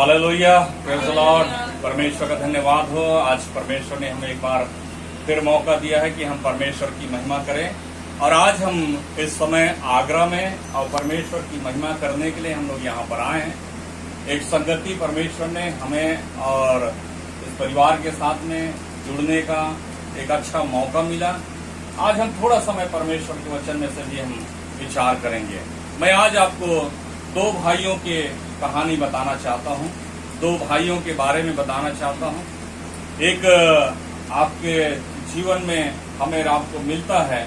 Hallelujah, praise the Lord. परमेश्वर का धन्यवाद हो। आज परमेश्वर ने हमें एक बार फिर मौका दिया है कि हम परमेश्वर की महिमा करें। और आज हम इस समय आगरा में और परमेश्वर की महिमा करने के लिए हम लोग यहाँ पर आए हैं। एक संगति परमेश्वर ने हमें और इस परिवार के साथ में जुड़ने का एक अच्छा मौका मिला। आज हम थोड़ा समय परमेश्वर के वचन में से भी हम विचार करेंगे। मैं आज आपको दो भाइयों की कहानी बताना चाहता हूँ, दो भाइयों के बारे में बताना चाहता हूँ। एक आपके जीवन में हमें आपको मिलता है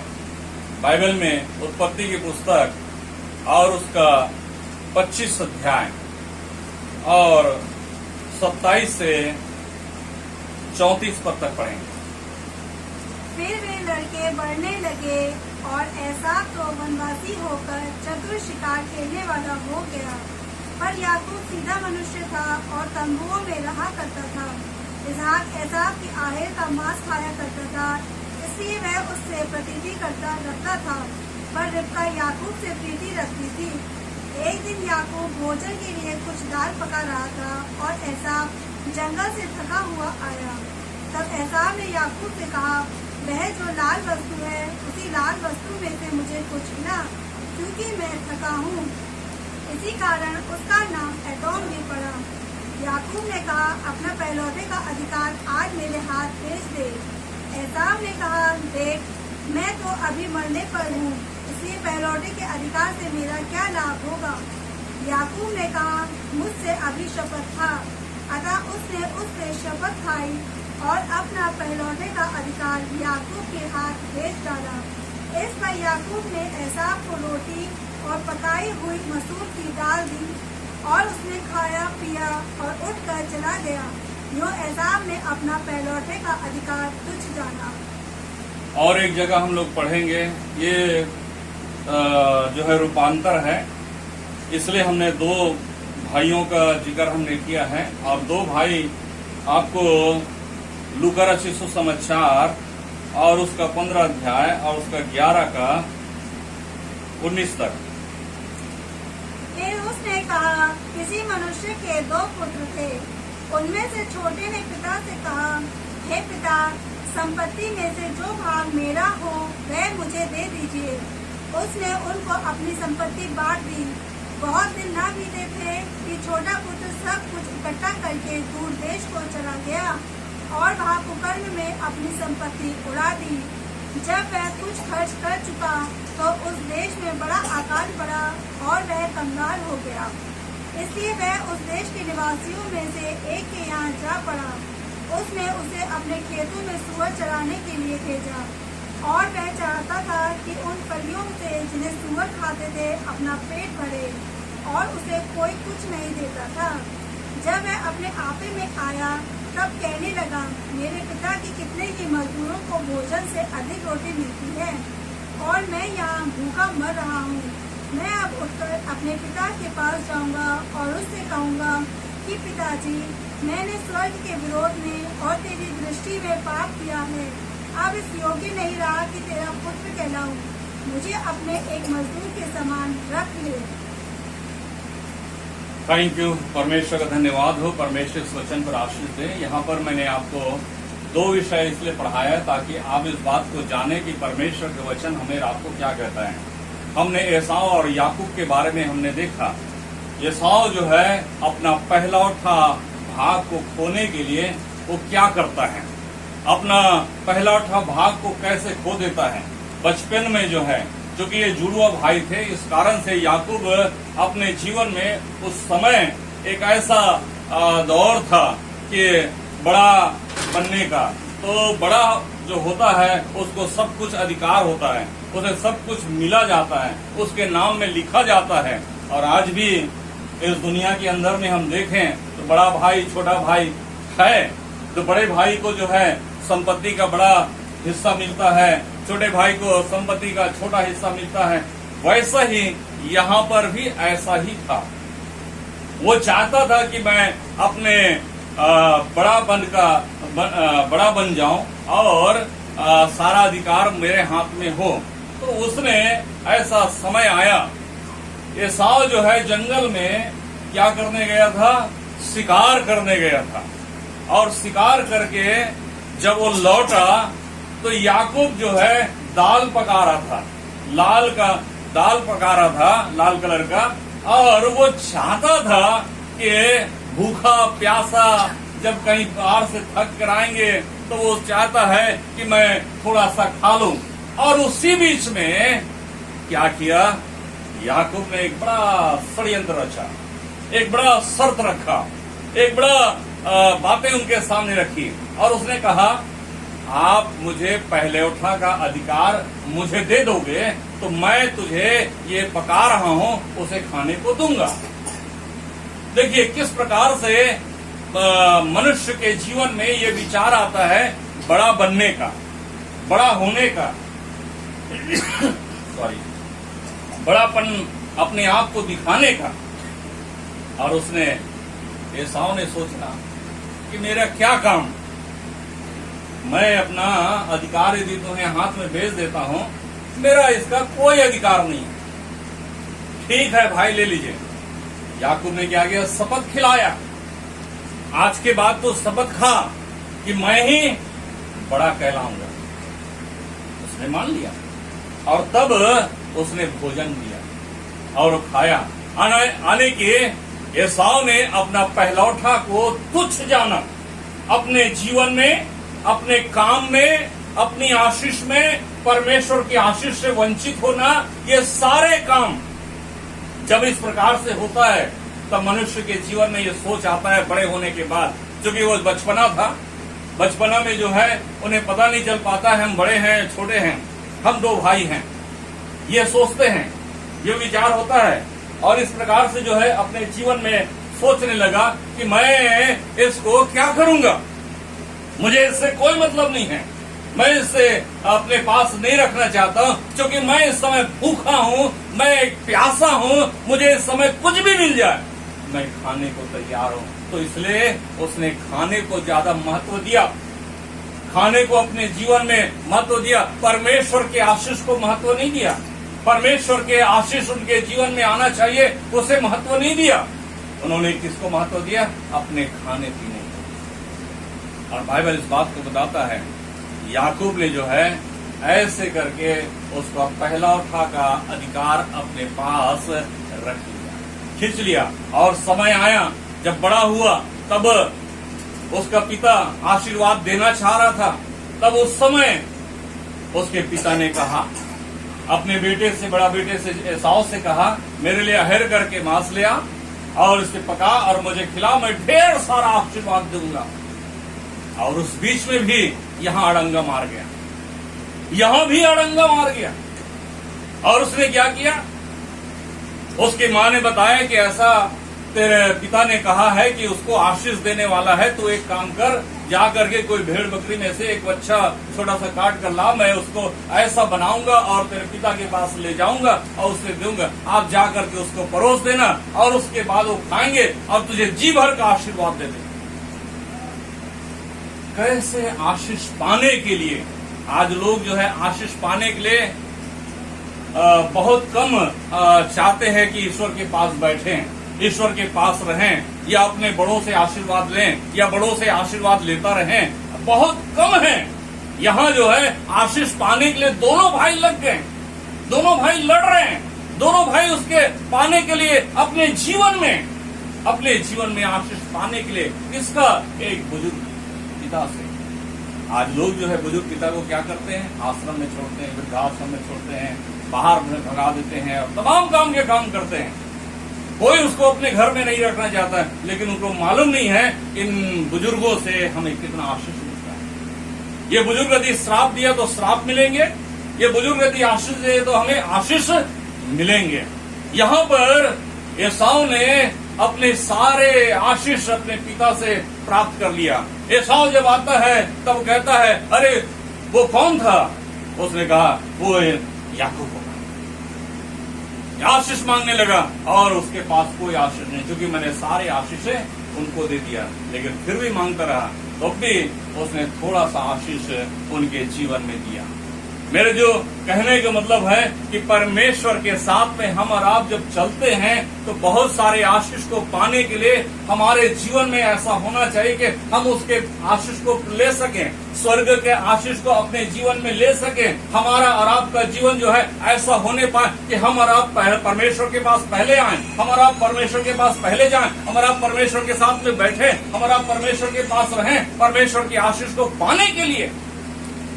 बाइबल में उत्पत्ति की पुस्तक और उसका 25 अध्याय और 27 से 34 पद तक पढ़ेंगे। फिर वे लड़के बढ़ने लगे और ऐसा तो वनवासी होकर चतुर शिकार खेलने वाला हो गया, पर याकूब सीधा मनुष्य था और तंबुओं में रहा करता था। इसहाक एसाव की आहेर का मांस खाया करता था, इसलिए वह उससे प्रीति रखता था, पर रिबका याकूब से प्रीति रखती थी। एक दिन याकूब भोजन के लिए कुछ दाल पका रहा था और एसाव जंगल से थका हुआ आया। तब एसाव ने याकूब से कहा, वह जो लाल वस्तु है उसी लाल वस्तु में से मुझे कुछ खिला, क्योंकि मैं थका हूँ। इसी कारण उसका नाम एदोम भी पड़ा। याकूब ने कहा, अपना पहलौठे का अधिकार आज मेरे हाथ भेज दे। एसाव ने कहा, देख, मैं तो अभी मरने पर हूँ, इसलिए पहलौठे के अधिकार से मेरा क्या लाभ होगा। याकूब ने कहा, मुझसे अभी शपथ खा। अतः उससे शपथ खाई और अपना पहलौठे का अधिकार याकूब के हाथ भेज डाला। इस पर याकूब ने एसाव को रोटी और पकाई हुई मसूर की दाल दी और उसने खाया पिया और उठकर चला गया। यूं एसाव ने अपना पहलौठे का अधिकार तुच्छ जाना। और एक जगह हम लोग पढ़ेंगे, ये जो है रूपांतर है, इसलिए हमने दो भाइयों का जिक्र हमने किया है। और दो भाई आपको लूका रचित सुसमाचार और उसका 15 अध्याय और उसका 11 का 19 तक। फिर उसने कहा, किसी मनुष्य के दो पुत्र थे। उनमें से छोटे ने पिता से कहा, हे पिता, संपत्ति में से जो भाग मेरा हो वह मुझे दे दीजिए। उसने उनको अपनी संपत्ति बांट दी। बहुत दिन न बीते थे कि छोटा पुत्र सब कुछ इकट्ठा करके दूर देश को चला गया और वहाँ कुकर्म में अपनी संपत्ति उड़ा दी। जब वह कुछ खर्च कर चुका तो उस देश में बड़ा अकाल पड़ा और वह कंगाल हो गया। इसलिए वह उस देश के निवासियों में से एक के यहाँ जा पड़ा। उसने उसे अपने खेतों में सूअर चराने के लिए भेजा और वह चाहता था कि उन फलियों से जिन्हें सूअर खाते थे अपना पेट भरे, और उसे कोई कुछ नहीं देता था। जब वह अपने आपे में आया तब कहने लगा, मेरे पिता के कितने ही मजदूरों को भोजन से अधिक रोटी मिलती है और मैं यहाँ भूखा मर रहा हूँ। मैं अब उठकर अपने पिता के पास जाऊँगा और उससे कहूँगा कि पिताजी, मैंने स्वर्ग के विरोध में और तेरी दृष्टि में पाप किया है। अब इस योग्य नहीं रहा कि तेरा पुत्र कहलाऊं। मुझे अपने एक मजदूर के समान रख ले। Thank you. परमेश्वर का धन्यवाद हो। परमेश्वर इस वचन पर आशीष दे। यहाँ पर मैंने आपको दो विषय इसलिए पढ़ाया है ताकि आप इस बात को जाने कि परमेश्वर के वचन हमें आपको क्या कहता है। हमने एसाव और याकूब के बारे में हमने देखा। एसाव जो है अपना पहलौठा भाग को खोने के लिए वो क्या करता है, अपना पहलौठा भाग को कैसे खो देता है। बचपन में जो है, क्योंकि ये जुड़वा भाई थे, इस कारण से याकूब अपने जीवन में उस समय एक ऐसा दौर था कि बड़ा बनने का, तो बड़ा जो होता है उसको सब कुछ अधिकार होता है, उसे सब कुछ मिला जाता है, उसके नाम में लिखा जाता है। और आज भी इस दुनिया के अंदर में हम देखें तो बड़ा भाई छोटा भाई है, तो बड़े भाई को जो है संपत्ति का बड़ा हिस्सा मिलता है, छोटे भाई को संपत्ति का छोटा हिस्सा मिलता है। वैसा ही यहाँ पर भी ऐसा ही था। वो चाहता था कि मैं अपने बड़ा बन जाऊं और सारा अधिकार मेरे हाथ में हो। तो उसने ऐसा समय आया, एसाव जो है जंगल में क्या करने गया था, शिकार करने गया था और शिकार करके जब वो लौटा तो याकूब जो है दाल पका रहा था, दाल पका रहा था लाल कलर का, और वो चाहता था कि भूखा प्यासा जब कहीं बाहर से थक कर आएंगे तो वो चाहता है कि मैं थोड़ा सा खा लूं। और उसी बीच में क्या किया, याकूब ने एक बड़ा षड्यंत्र रचा, एक बड़ा शर्त रखा, एक बड़ा बातें उनके सामने रखी और उसने कहा आप मुझे पहले उठा का अधिकार मुझे दे दोगे तो मैं तुझे ये पका रहा हूं उसे खाने को दूंगा। देखिए किस प्रकार से मनुष्य के जीवन में ये विचार आता है बड़ा बनने का, बड़ा होने का, सॉरी, बड़ापन अपने आप को दिखाने का। और उसने एसाव ने सोचा कि मेरा क्या काम, मैं अपना अधिकार यदि तुम्हें हाथ में भेज देता हूं, मेरा इसका कोई अधिकार नहीं। ठीक है भाई ले लीजिए। याकूब ने क्या किया, शपथ खिलाया, आज के बाद तो शपथ खा कि मैं ही बड़ा कहलाऊंगा। उसने मान लिया और तब उसने भोजन दिया और खाया। आने के एसाव ने अपना पहलौठा को तुच्छ जाना, अपने जीवन में, अपने काम में, अपनी आशीष में, परमेश्वर की आशीष से वंचित होना, ये सारे काम जब इस प्रकार से होता है तब मनुष्य के जीवन में ये सोच आता है बड़े होने के बाद, क्योंकि वो बचपना था, बचपना में जो है उन्हें पता नहीं चल पाता है हम बड़े हैं छोटे हैं, हम दो भाई हैं, ये सोचते हैं, ये विचार होता है। और इस प्रकार से जो है अपने जीवन में सोचने लगा कि मैं इसको क्या करूंगा, मुझे इससे कोई मतलब नहीं है, मैं इससे अपने पास नहीं रखना चाहता क्योंकि मैं इस समय भूखा हूं, मैं एक प्यासा हूं, मुझे इस समय कुछ भी मिल जाए मैं खाने को तैयार हूं। तो इसलिए उसने खाने को ज्यादा महत्व दिया, खाने को अपने जीवन में महत्व दिया, परमेश्वर के आशीष को महत्व नहीं दिया। परमेश्वर के आशीष उनके जीवन में आना चाहिए उसे महत्व नहीं दिया। उन्होंने किसको महत्व दिया, अपने खाने पीने को। और बाइबल इस बात को बताता है याकूब ने जो है ऐसे करके उसका पहला उठा का अधिकार अपने पास रख लिया, खींच लिया। और समय आया जब बड़ा हुआ तब उसका पिता आशीर्वाद देना चाह रहा था, तब उस समय उसके पिता ने कहा, अपने बेटे से, बड़ा बेटे से, एसाव से कहा मेरे लिए अहर करके मांस ले आ और इसे पका और मुझे खिला, मैं ढेर सारा आशीर्वाद दूंगा। और उस बीच में भी यहां अड़ंगा मार गया, यहां भी अड़ंगा मार गया। और उसने क्या किया, उसकी मां ने बताया कि ऐसा तेरे पिता ने कहा है कि उसको आशीष देने वाला है, तो एक काम कर, जा करके कोई भेड़ बकरी में से एक बच्चा छोटा सा काट कर ला, मैं उसको ऐसा बनाऊंगा और तेरे पिता के पास ले जाऊंगा और उसे दूंगा, आप जा करके उसको परोस देना और उसके बाद वो खाएंगे और तुझे जी भर का आशीर्वाद दे देंगे। कैसे आशीष पाने के लिए आज लोग जो है आशीष पाने के लिए बहुत कम चाहते हैं कि ईश्वर के पास बैठें, ईश्वर के पास रहें, या अपने बड़ों से आशीर्वाद लें, या बड़ों से आशीर्वाद लेता रहें, बहुत कम है। यहाँ जो है आशीष पाने के लिए दोनों भाई लग गए, दोनों भाई लड़ रहे हैं, दोनों भाई उसके पाने के लिए अपने जीवन में आशीष पाने के लिए किसका, एक बुजुर्ग पिता से। आज लोग जो है बुजुर्ग पिता को क्या करते हैं, आश्रम में छोड़ते हैं, वृद्धाश्रम में छोड़ते हैं, बाहर भगा देते हैं और तमाम काम के काम करते हैं। कोई उसको अपने घर में नहीं रखना चाहता है, लेकिन उनको मालूम नहीं है इन बुजुर्गों से हमें कितना आशीष मिलता है। ये बुजुर्ग यदि श्राप दिया तो श्राप मिलेंगे, ये बुजुर्ग यदि आशीष दे तो हमें आशीष मिलेंगे। यहाँ पर एसाव ने अपने सारे आशीष अपने पिता से प्राप्त कर लिया। एसाव जब आता है तब कहता है, अरे वो कौन था? उसने कहा वो याकूब होगा। आशीष मांगने लगा और उसके पास कोई आशीष नहीं, क्योंकि मैंने सारे आशीषें उनको दे दिया, लेकिन फिर भी मांगता रहा। तो भी उसने थोड़ा सा आशीष उनके जीवन में दिया। मेरे जो कहने का मतलब है कि परमेश्वर के साथ में हम और आप जब चलते हैं तो बहुत सारे आशीष को पाने के लिए हमारे जीवन में ऐसा होना चाहिए कि हम उसके आशीष को ले सकें, स्वर्ग के आशीष को अपने जीवन में ले सकें। हमारा और आपका जीवन जो है ऐसा होने पाए कि हम और आप परमेश्वर के पास पहले आए, हम और आप परमेश्वर के पास पहले जाएं, हम और आप परमेश्वर के साथ में बैठे, हम और आप परमेश्वर के पास रहें। परमेश्वर की आशीष को पाने के लिए,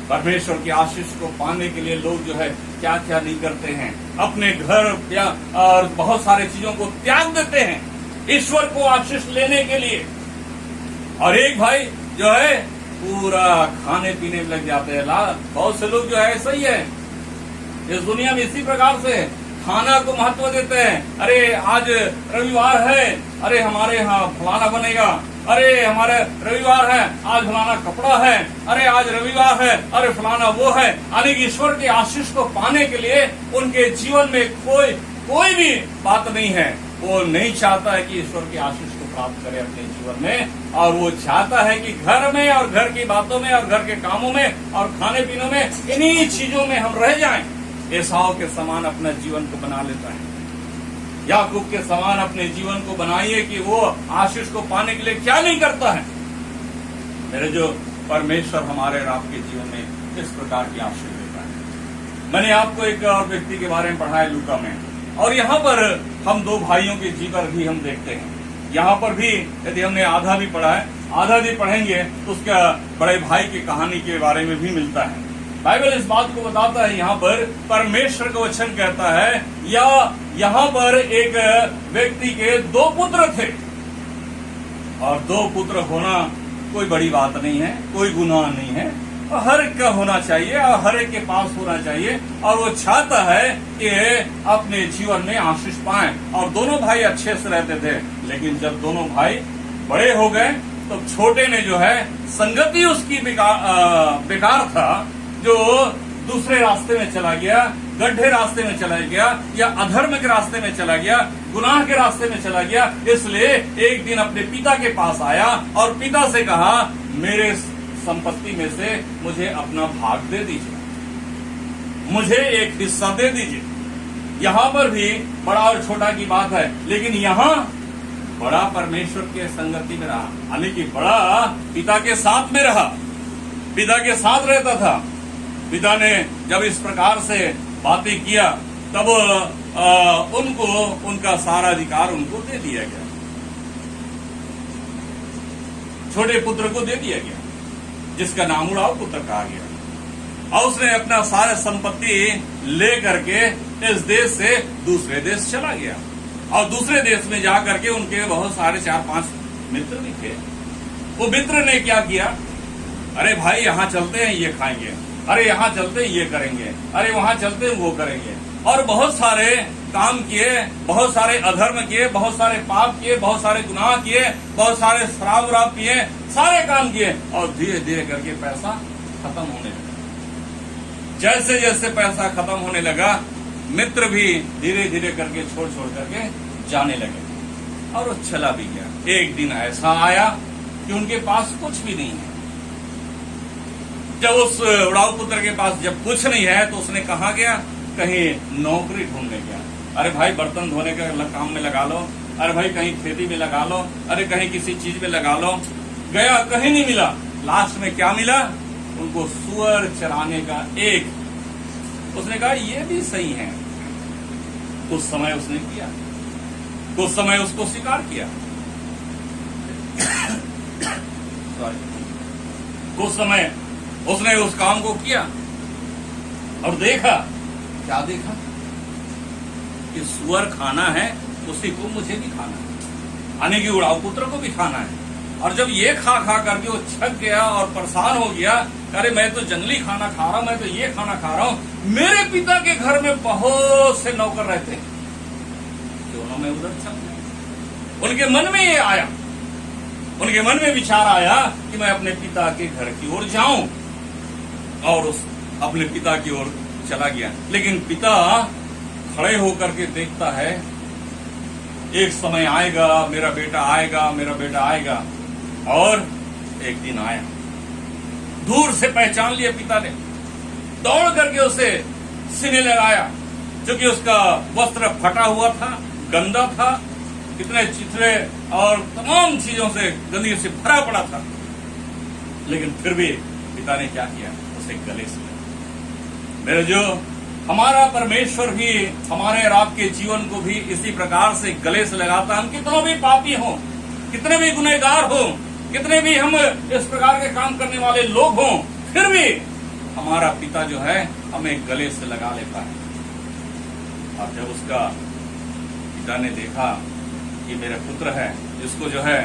परमेश्वर की आशीष को पाने के लिए लोग जो है क्या क्या नहीं करते हैं, अपने घर या और बहुत सारे चीजों को त्याग देते हैं ईश्वर को आशीष लेने के लिए। और एक भाई जो है पूरा खाने पीने में लग जाते हैं। बहुत से लोग जो है ऐसा ही है इस दुनिया में, इसी प्रकार से खाना को महत्व देते हैं। अरे आज रविवार है, अरे हमारे यहाँ फलाना बनेगा, अरे हमारे रविवार है आज फलाना कपड़ा है, अरे आज रविवार है, अरे फलाना वो है। यानी कि ईश्वर के आशीष को पाने के लिए उनके जीवन में कोई भी बात नहीं है। वो नहीं चाहता है कि ईश्वर के आशीष को प्राप्त करे अपने जीवन में, और वो चाहता है कि घर में और घर की बातों में और घर के कामों में और खाने पीने में इन्हीं चीजों में हम रह जाएं। एसाव के समान अपना जीवन को बना लेता है, याकूब के समान अपने जीवन को बनाइए कि वो आशीष को पाने के लिए क्या नहीं करता है। मेरे जो परमेश्वर हमारे और आपके जीवन में इस प्रकार की आशीष देता है। मैंने आपको एक और व्यक्ति के बारे में पढ़ा है लूका में, और यहाँ पर हम दो भाइयों के जीवन भी हम देखते हैं। यहाँ पर भी यदि हमने आधा भी पढ़ा है, आधा भी पढ़ेंगे तो उसका बड़े भाई की कहानी के बारे में भी मिलता है। बाइबल इस बात को बताता है, यहाँ पर परमेश्वर का वचन कहता है, या यहाँ पर एक व्यक्ति के दो पुत्र थे, और दो पुत्र होना कोई बड़ी बात नहीं है, कोई गुनाह नहीं है, हर एक का होना चाहिए और हर एक के पास होना चाहिए। और वो चाहता है कि अपने जीवन में आशीष पाएं। और दोनों भाई अच्छे से रहते थे, लेकिन जब दोनों भाई बड़े हो गए तो छोटे ने जो है संगति उसकी बेकार था, जो दूसरे रास्ते में चला गया, गड्ढे रास्ते में चला गया, या अधर्म के रास्ते में चला गया, गुनाह के रास्ते में चला गया। इसलिए एक दिन अपने पिता के पास आया और पिता से कहा, मेरे संपत्ति में से मुझे अपना भाग दे दीजिए, मुझे एक हिस्सा दे दीजिए। यहाँ पर भी बड़ा और छोटा की बात है, लेकिन यहाँ बड़ा परमेश्वर के संगति में रहा, यानी कि बड़ा पिता के साथ में रहा, पिता के साथ रहता था। पिता ने जब इस प्रकार से बातें किया तब उनको उनका सारा अधिकार उनको दे दिया गया, छोटे पुत्र को दे दिया गया, जिसका नाम उड़ाऊ पुत्र कहा गया। और उसने अपना सारा संपत्ति ले करके इस देश से दूसरे देश चला गया, और दूसरे देश में जा करके उनके बहुत सारे 4-5 मित्र भी थे। वो मित्र ने क्या किया, अरे भाई यहाँ चलते हैं ये खाएंगे, अरे यहाँ चलते ये करेंगे, अरे वहाँ चलते वो करेंगे, और बहुत सारे काम किए, बहुत सारे अधर्म किए, बहुत सारे पाप किए, बहुत सारे गुनाह किए, बहुत सारे शराब वराब पिए, सारे काम किए, और धीरे धीरे करके पैसा खत्म होने लगा। जैसे जैसे पैसा खत्म होने लगा, मित्र भी धीरे धीरे करके छोड़ करके जाने लगे, और वो चला भी गया। एक दिन ऐसा आया कि उनके पास कुछ भी नहीं है। जब उस उड़ाऊ पुत्र के पास जब कुछ नहीं है तो उसने कहाँ गया, कहीं नौकरी ढूंढने गया। अरे भाई बर्तन धोने के काम में लगा लो, अरे भाई कहीं खेती में लगा लो, अरे कहीं किसी चीज में लगा लो। गया, कहीं नहीं मिला। लास्ट में क्या मिला, उनको सुअर चराने का एक। उसने कहा ये भी सही है। कुछ समय उसने किया, कुछ समय उसको स्वीकार किया, कुछ समय उसने उस काम को किया, और देखा, क्या देखा कि सुअर खाना है, उसी को मुझे भी खाना है, यानी कि उड़ाऊ पुत्र को भी खाना है। और जब ये खा करके वो छक गया और परेशान हो गया, अरे मैं तो जंगली खाना खा रहा हूं, मैं तो ये खाना खा रहा हूं, मेरे पिता के घर में बहुत से नौकर रहते हैं, दोनों में उधर चल गए। उनके मन में ये आया, उनके मन में विचार आया कि मैं अपने पिता के घर की ओर जाऊं, और उस अपने पिता की ओर चला गया। लेकिन पिता खड़े होकर के देखता है, एक समय आएगा, मेरा बेटा आएगा, मेरा बेटा आएगा। और एक दिन आया, दूर से पहचान लिया पिता ने, दौड़ करके उसे सीने लगाया, क्योंकि उसका वस्त्र फटा हुआ था, गंदा था, कितने चिथड़े और तमाम चीजों से गंदगी से भरा पड़ा था। लेकिन फिर भी पिता ने क्या किया, उसे गले से लगाया। मेरे जो हमारा परमेश्वर भी हमारे और आपके जीवन को भी इसी प्रकार से गले से लगाता। हम कितनों भी पापी हों, कितने भी गुनहगार हों, कितने भी हम इस प्रकार के काम करने वाले लोग हों, फिर भी हमारा पिता जो है हमें गले से लगा लेता है। और जब उसका पिता ने देखा कि मेरा पुत्र है, जिसको जो है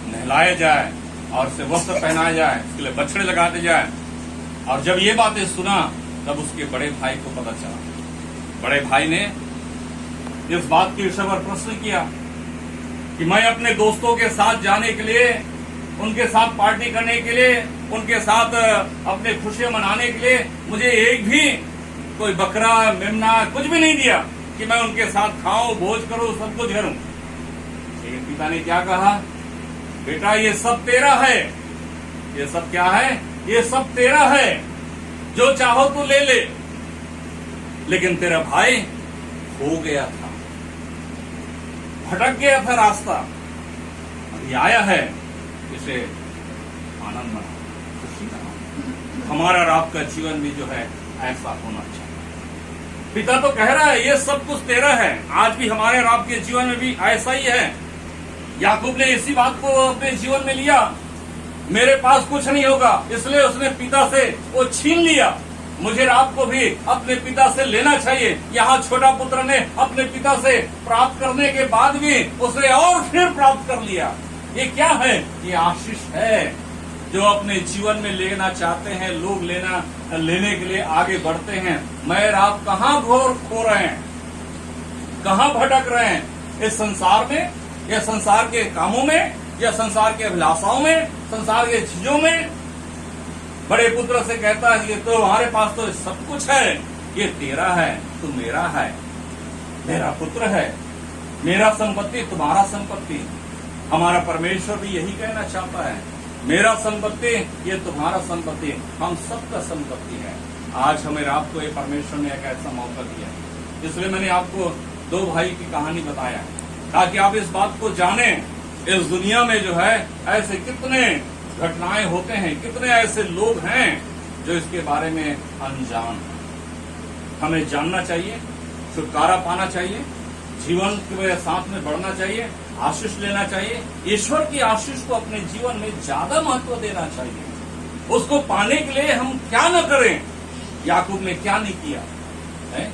नहलाया जाए और उसे वस्त्र पहनाया जाए, उसके लिए बछड़े लगाते जाए, और जब ये बातें सुना तब उसके बड़े भाई को पता चला। बड़े भाई ने इस बात के विषय पर प्रश्न किया कि मैं अपने दोस्तों के साथ जाने के लिए, उनके साथ पार्टी करने के लिए, उनके साथ अपने खुशियां मनाने के लिए मुझे एक भी कोई बकरा मेमना कुछ भी नहीं दिया कि मैं उनके साथ खाऊं, भोज करूं, सब कुछ करूं। लेकिन पिता ने क्या कहा, बेटा ये सब तेरा है। ये सब क्या है? ये सब तेरा है, जो चाहो तू ले ले। लेकिन तेरा भाई खो गया था, भटक गया था रास्ता, अभी आया है, इसे आनंद मना, खुशी मना। हमारा और आपका जीवन भी जो है ऐसा होना चाहिए। पिता तो कह रहा है ये सब कुछ तेरा है, आज भी हमारे और आपके जीवन में भी ऐसा ही है। याकूब ने इसी बात को अपने जीवन में लिया, मेरे पास कुछ नहीं होगा, इसलिए उसने पिता से वो छीन लिया। मुझे और आपको भी अपने पिता से लेना चाहिए। यहाँ छोटा पुत्र ने अपने पिता से प्राप्त करने के बाद भी उसे और फिर प्राप्त कर लिया। ये क्या है? ये आशीष है जो अपने जीवन में लेना चाहते हैं लोग, लेने के लिए आगे बढ़ते हैं। मैं और आप कहाँ घोर खो रहे हैं, कहाँ भटक रहे हैं? इस संसार में, या संसार के कामों में, या संसार के अभिलाषाओं में, संसार के चीजों में। बड़े पुत्र से कहता है कि तो हमारे पास तो सब कुछ है, ये तेरा है, तू मेरा है, मेरा पुत्र है, मेरा संपत्ति तुम्हारा संपत्ति। हमारा परमेश्वर भी यही कहना चाहता है, मेरा संपत्ति ये तुम्हारा संपत्ति, हम सबका संपत्ति है। आज हमें आपको ये परमेश्वर ने एक ऐसा मौका दिया, इसलिए मैंने आपको दो भाई की कहानी बताया ताकि आप इस बात को जाने। इस दुनिया में जो है ऐसे कितने घटनाएं होते हैं, कितने ऐसे लोग हैं जो इसके बारे में अनजान हैं। हमें जानना चाहिए, छुटकारा पाना चाहिए, जीवन के साथ में बढ़ना चाहिए, आशीष लेना चाहिए। ईश्वर की आशीष को अपने जीवन में ज्यादा महत्व देना चाहिए। उसको पाने के लिए हम क्या न करें, याकूब ने क्या नहीं किया है,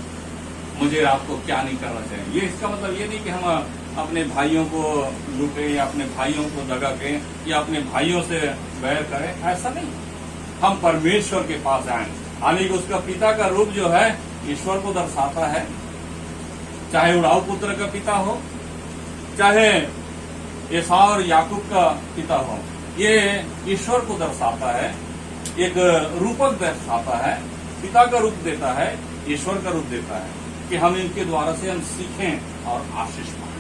मुझे आपको क्या नहीं करना चाहिए। ये इसका मतलब ये नहीं कि हम अपने भाइयों को लूटें या अपने भाइयों को दगा के या अपने भाइयों से बैर करें, ऐसा नहीं। हम परमेश्वर के पास आए, यानी कि उसका पिता का रूप जो है ईश्वर को दर्शाता है। चाहे उड़ाऊ पुत्र का पिता हो, चाहे एसाव और याकूब का पिता हो, ये ईश्वर को दर्शाता है, एक रूपक दर्शाता है, पिता का रूप देता है, ईश्वर का रूप देता है कि हम इनके द्वारा से हम सीखें और आशीष पाएं।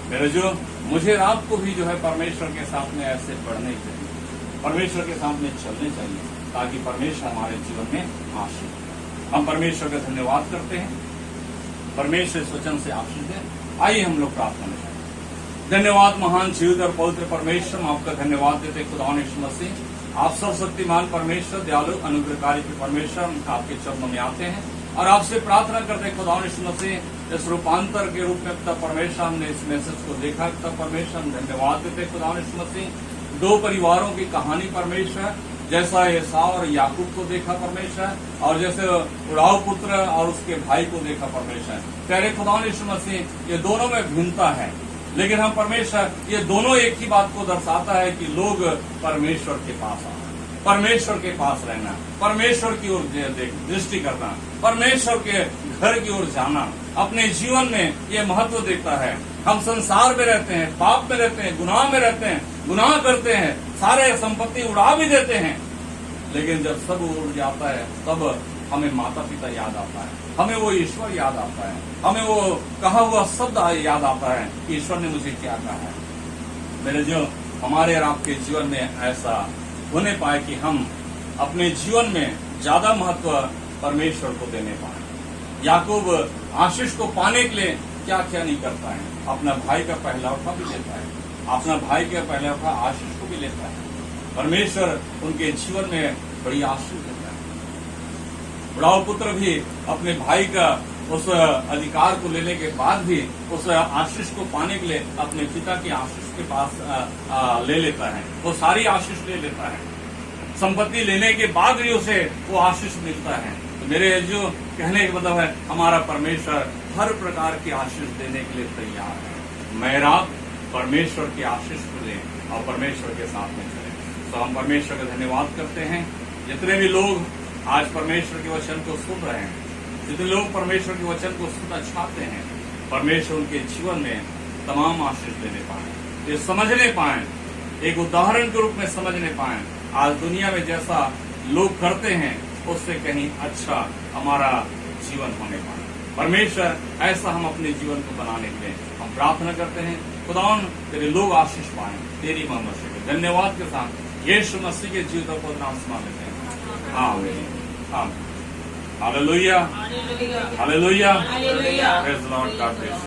मेरे जो मुझे आपको भी जो है परमेश्वर के साथ में ऐसे बढ़ने चाहिए, परमेश्वर के साथ में चलने चाहिए, ताकि परमेश्वर हमारे जीवन में आशीष दे। हम परमेश्वर का धन्यवाद करते हैं, परमेश्वर इस वचन से आशीष दे। आइए हम लोग प्रार्थना में जाएं। धन्यवाद महान जीवित और पवित्र परमेश्वर, हम आपका धन्यवाद देते खुदा यीशु मसीह। आप सर्वशक्तिमान परमेश्वर, दयालु अनुग्रहकारी परमेश्वर, हम आपके चरणों में आते हैं और आपसे प्रार्थना करते खुदा यीशु मसीह, इस रूपांतर के रूप में पिता परमेश्वर हमने इस मैसेज को देखा। पिता परमेश्वर हम धन्यवाद देते खुदा यीशु मसीह। दो परिवारों की कहानी परमेश्वर, जैसा एसाव और याकूब को देखा परमेश्वर, और जैसे उड़ाऊ पुत्र और उसके भाई को देखा परमेश्वर। तेरे खुदा यीशु मसीह, ये दोनों में भिन्नता है, लेकिन हम परमेश्वर ये दोनों एक ही बात को दर्शाता है कि लोग परमेश्वर के पास आना, परमेश्वर के पास रहना, परमेश्वर की ओर दृष्टि करना, परमेश्वर के घर की ओर जाना अपने जीवन में ये महत्व देता है। हम संसार में रहते हैं, पाप में रहते हैं, गुनाह में रहते हैं, गुनाह करते हैं, सारे संपत्ति उड़ा भी देते हैं, लेकिन जब सब उड़ जाता है तब हमें माता पिता याद आता है, हमें वो ईश्वर याद आता है, हमें वो कहा हुआ शब्द याद आता है, ईश्वर ने मुझे क्या कहा है। मेरे जो हमारे और आपके जीवन में ऐसा होने पाए कि हम अपने जीवन में ज्यादा महत्व परमेश्वर को देने पाए। याकूब आशीष को पाने के लिए क्या क्या नहीं करता है, अपना भाई का पहलौठा भी लेता है, अपना भाई का पहलौठा आशीष को भी लेता है। परमेश्वर उनके जीवन में बड़ी आशीष देता है। बुढ़ाऊ पुत्र भी अपने भाई का उस अधिकार को लेने के बाद भी उस आशीष को पाने के लिए अपने पिता की आशीष के पास ले लेता है, वो सारी आशीष ले लेता है। संपत्ति लेने के बाद भी उसे वो आशीष मिलता है। तो मेरे जो कहने का मतलब है, हमारा परमेश्वर हर प्रकार की आशीष देने के लिए तैयार है। मेरा परमेश्वर की आशीष को लें और परमेश्वर के साथ में चलें। तो हम परमेश्वर का धन्यवाद करते हैं। जितने भी लोग आज परमेश्वर के वचन को सुन रहे हैं, जितने लोग परमेश्वर के वचन को सुनना चाहते हैं, परमेश्वर उनके जीवन में तमाम आशीष देने पाए, ये समझने पाए, एक उदाहरण के रूप में समझने पाए। आज दुनिया में जैसा लोग करते हैं उससे कहीं अच्छा हमारा जीवन होने पाए। परमेश्वर ऐसा हम अपने जीवन को बनाने के लिए हम प्रार्थना करते हैं। खुदावन तेरे लोग आशीष पाए तेरी महिमा से। धन्यवाद के साथ यीशु मसीह के जीवित को नाम सुना लेते हैं। आमीन आमीन। Hallelujah hallelujah. Praise the Lord. God bless.